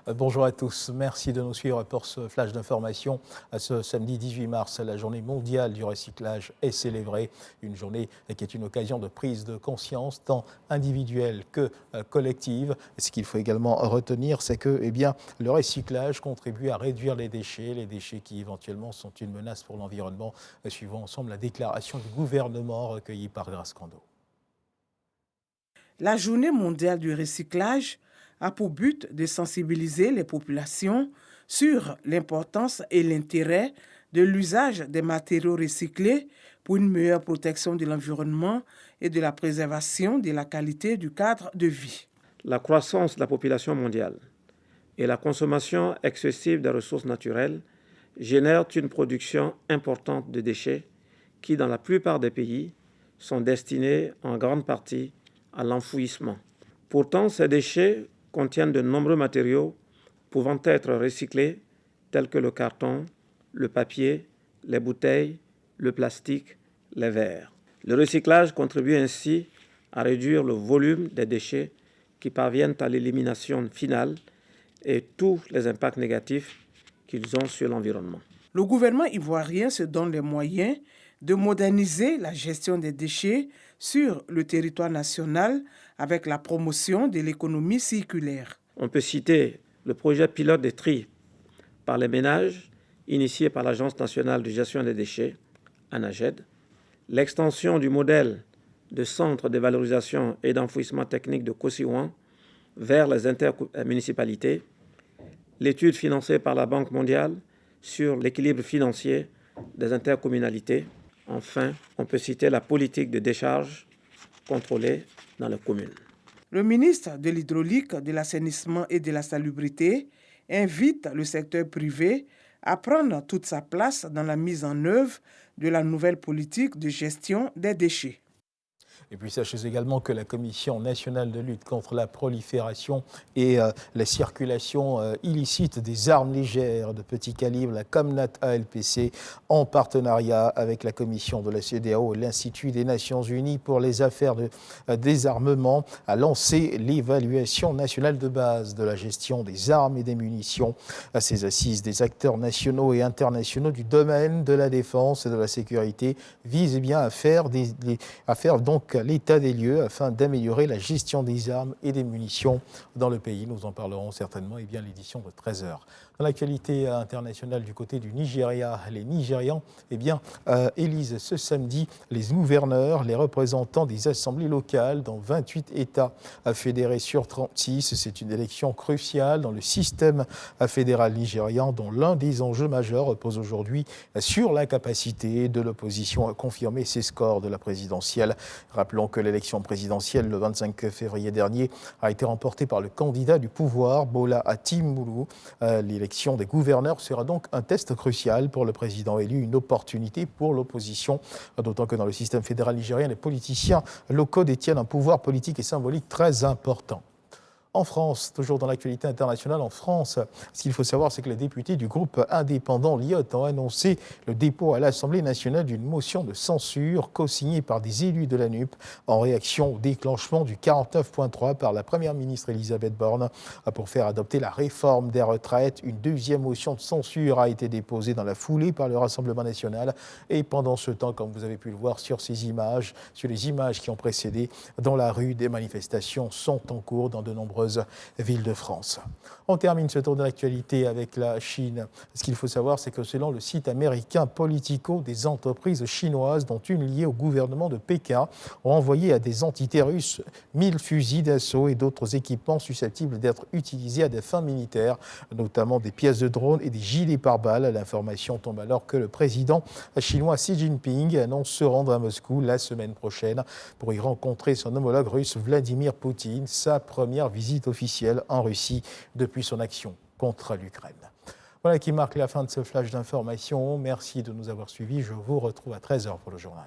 Bonjour à tous, merci de nous suivre pour ce flash d'information. Ce samedi 18 mars, la journée mondiale du recyclage est célébrée. Une journée qui est une occasion de prise de conscience, tant individuelle que collective. Ce qu'il faut également retenir, c'est que le recyclage contribue à réduire les déchets qui éventuellement sont une menace pour l'environnement. Suivons ensemble la déclaration du gouvernement recueillie par Grace Kando. La journée mondiale du recyclage a pour but de sensibiliser les populations sur l'importance et l'intérêt de l'usage des matériaux recyclés pour une meilleure protection de l'environnement et de la préservation de la qualité du cadre de vie. La croissance de la population mondiale et la consommation excessive des ressources naturelles génèrent une production importante de déchets qui, dans la plupart des pays, sont destinés en grande partie à l'enfouissement. Pourtant, ces déchets contiennent de nombreux matériaux pouvant être recyclés, tels que le carton, le papier, les bouteilles, le plastique, les verres. Le recyclage contribue ainsi à réduire le volume des déchets qui parviennent à l'élimination finale et tous les impacts négatifs qu'ils ont sur l'environnement. Le gouvernement ivoirien se donne les moyens de moderniser la gestion des déchets sur le territoire national avec la promotion de l'économie circulaire. On peut citer le projet pilote des tri par les ménages, initié par l'Agence nationale de gestion des déchets, ANAGED, l'extension du modèle de centre de valorisation et d'enfouissement technique de Kosiwan vers les intermunicipalités, l'étude financée par la Banque mondiale sur l'équilibre financier des intercommunalités. Enfin, on peut citer la politique de décharge contrôlée dans les communes. Le ministre de l'Hydraulique, de l'Assainissement et de la Salubrité invite le secteur privé à prendre toute sa place dans la mise en œuvre de la nouvelle politique de gestion des déchets. Et puis sachez également que la Commission nationale de lutte contre la prolifération et la circulation illicite des armes légères de petit calibre, la Comnat ALPC, en partenariat avec la Commission de la CEDEAO et l'Institut des Nations Unies pour les affaires de désarmement, a lancé l'évaluation nationale de base de la gestion des armes et des munitions. À ces assises des acteurs nationaux et internationaux du domaine de la défense et de la sécurité visent à faire donc l'état des lieux afin d'améliorer la gestion des armes et des munitions dans le pays. Nous en parlerons certainement l'édition de 13h. Dans l'actualité internationale du côté du Nigeria, les Nigérians élisent ce samedi les gouverneurs, les représentants des assemblées locales dans 28 États fédérés sur 36. C'est une élection cruciale dans le système fédéral nigérian dont l'un des enjeux majeurs repose aujourd'hui sur la capacité de l'opposition à confirmer ses scores de la présidentielle. Rappelons que l'élection présidentielle le 25 février dernier a été remportée par le candidat du pouvoir, Bola Tinubu. L'élection des gouverneurs sera donc un test crucial pour le président élu, une opportunité pour l'opposition, d'autant que dans le système fédéral nigérien, les politiciens locaux détiennent un pouvoir politique et symbolique très important. En France, toujours dans l'actualité internationale, en France, ce qu'il faut savoir, c'est que les députés du groupe indépendant LIOT ont annoncé le dépôt à l'Assemblée nationale d'une motion de censure co-signée par des élus de la NUP en réaction au déclenchement du 49.3 par la Première ministre Elisabeth Borne pour faire adopter la réforme des retraites. Une deuxième motion de censure a été déposée dans la foulée par le Rassemblement national. Et pendant ce temps, comme vous avez pu le voir sur les images qui ont précédé, dans la rue, des manifestations sont en cours dans de nombreuses villes de France. On termine ce tour de l'actualité avec la Chine. Ce qu'il faut savoir, c'est que selon le site américain Politico, des entreprises chinoises, dont une liée au gouvernement de Pékin, ont envoyé à des entités russes 1000 fusils d'assaut et d'autres équipements susceptibles d'être utilisés à des fins militaires, notamment des pièces de drone et des gilets pare-balles. L'information tombe alors que le président chinois Xi Jinping annonce se rendre à Moscou la semaine prochaine pour y rencontrer son homologue russe Vladimir Poutine, sa première visite officielle en Russie depuis son action contre l'Ukraine. Voilà qui marque la fin de ce flash d'information. Merci de nous avoir suivis. Je vous retrouve à 13h pour le journal.